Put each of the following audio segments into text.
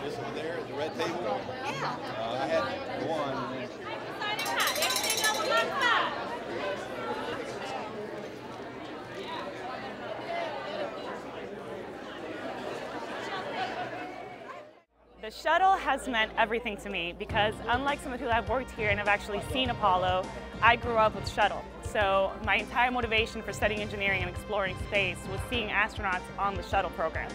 This one there, the red table? Yeah. I had one. The shuttle has meant everything to me because unlike some of the people that have worked here and have actually seen Apollo, I grew up with shuttle. So my entire motivation for studying engineering and exploring space was seeing astronauts on the shuttle program.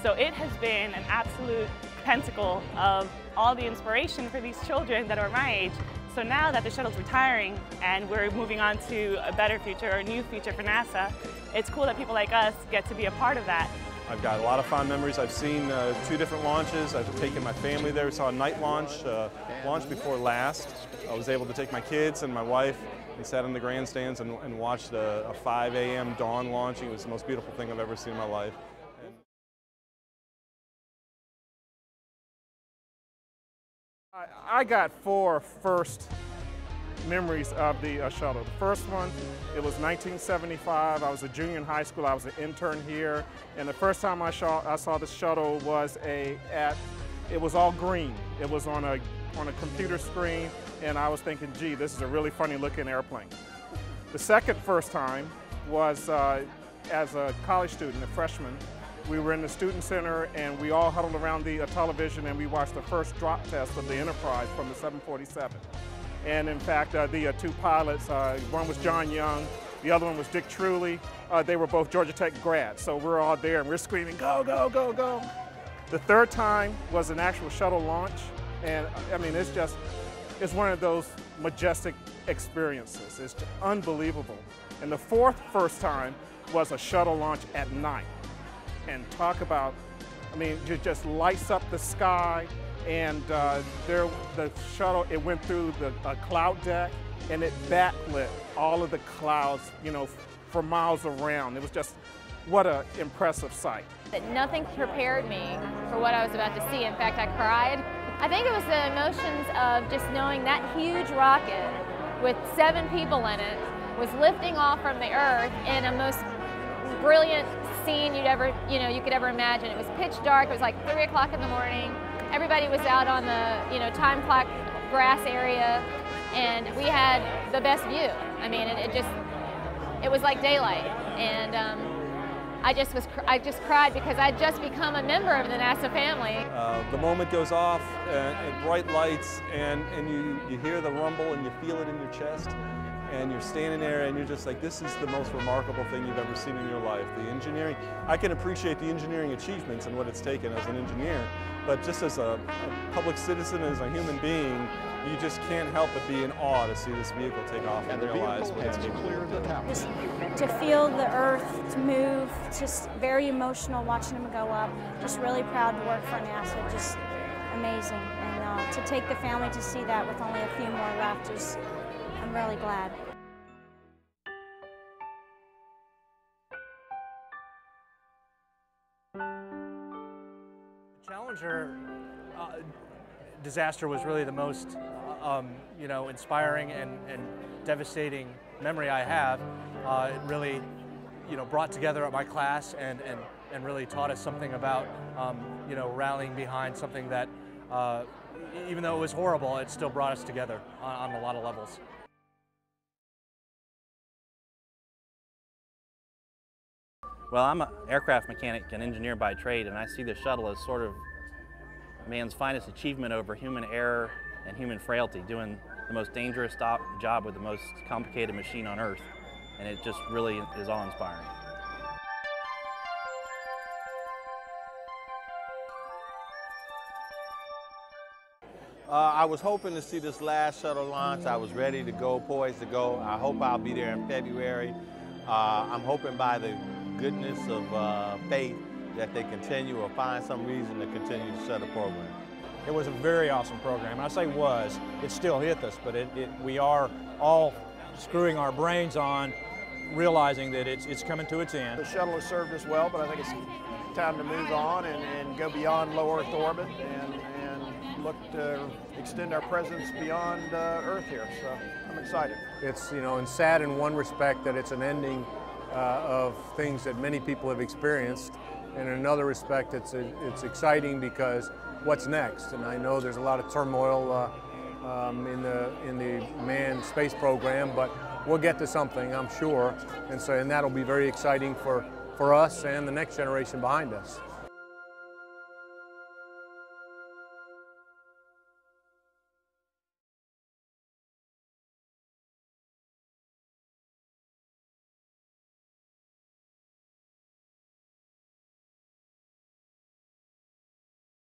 So it has been an absolute pentacle of all the inspiration for these children that are my age. So now that the shuttle's retiring and we're moving on to a better future or a new future for NASA, it's cool that people like us get to be a part of that. I've got a lot of fond memories. I've seen 2 different launches. I've taken my family there. We saw a night launch, launch before last. I was able to take my kids and my wife and sat in the grandstands and watched a 5 a.m. dawn launching. It was the most beautiful thing I've ever seen in my life. I got 4 first memories of the shuttle. The first one, it was 1975. I was a junior in high school. I was an intern here, and the first time I saw the shuttle was it was all green. It was on a computer screen, and I was thinking, gee, this is a really funny looking airplane. The first time was as a college student, a freshman. We were in the student center and we all huddled around the television and we watched the first drop test of the Enterprise from the 747. And in fact, the 2 pilots, one was John Young, the other one was Dick Truly. They were both Georgia Tech grads, so we're all there and we're screaming, go, go, go, go. The third time was an actual shuttle launch, and I mean, it's one of those majestic experiences. It's unbelievable. And the first time was a shuttle launch at night. And talk about, I mean, it just lights up the sky, and the shuttle, it went through the cloud deck, and it backlit all of the clouds, you know, for miles around. It was just, what an impressive sight. Nothing prepared me for what I was about to see. In fact, I cried. I think it was the emotions of just knowing that huge rocket with 7 people in it was lifting off from the Earth in a most brilliant scene you could ever imagine. It was pitch dark. It was like 3 o'clock in the morning. Everybody was out on the time clock grass area, and we had the best view. I mean, it was like daylight, and I just cried because I'd just become a member of the NASA family. The moment goes off, and bright lights, and you hear the rumble and you feel it in your chest. And you're standing there and you're just like, this is the most remarkable thing you've ever seen in your life. The engineering, I can appreciate the engineering achievements and what it's taken as an engineer, but just as a public citizen, as a human being, you just can't help but be in awe to see this vehicle take off and realize what it's capable of. Just to feel the Earth to move, just very emotional watching them go up. Just really proud to work for NASA, just amazing. And to take the family to see that with only a few more left is, I'm really glad. The Challenger disaster was really the most inspiring and devastating memory I have. It really brought together my class and really taught us something about rallying behind something that even though it was horrible, it still brought us together on a lot of levels. Well, I'm an aircraft mechanic and engineer by trade, and I see the shuttle as sort of man's finest achievement over human error and human frailty, doing the most dangerous job with the most complicated machine on Earth, and it just really is awe-inspiring. I was hoping to see this last shuttle launch. I was ready to go, poised to go. I hope I'll be there in February. I'm hoping by the goodness of faith that they continue or find some reason to continue the shuttle program. It was a very awesome program. And I say was, it still hit us, but we are all screwing our brains on realizing that it's coming to its end. The shuttle has served us well, but I think it's time to move on and go beyond low Earth orbit and look to extend our presence beyond Earth here. So I'm excited. It's, and sad in one respect that it's an ending of things that many people have experienced, And in another respect, it's exciting because what's next? And I know there's a lot of turmoil in the manned space program, but we'll get to something, I'm sure. And that'll be very exciting for us and the next generation behind us.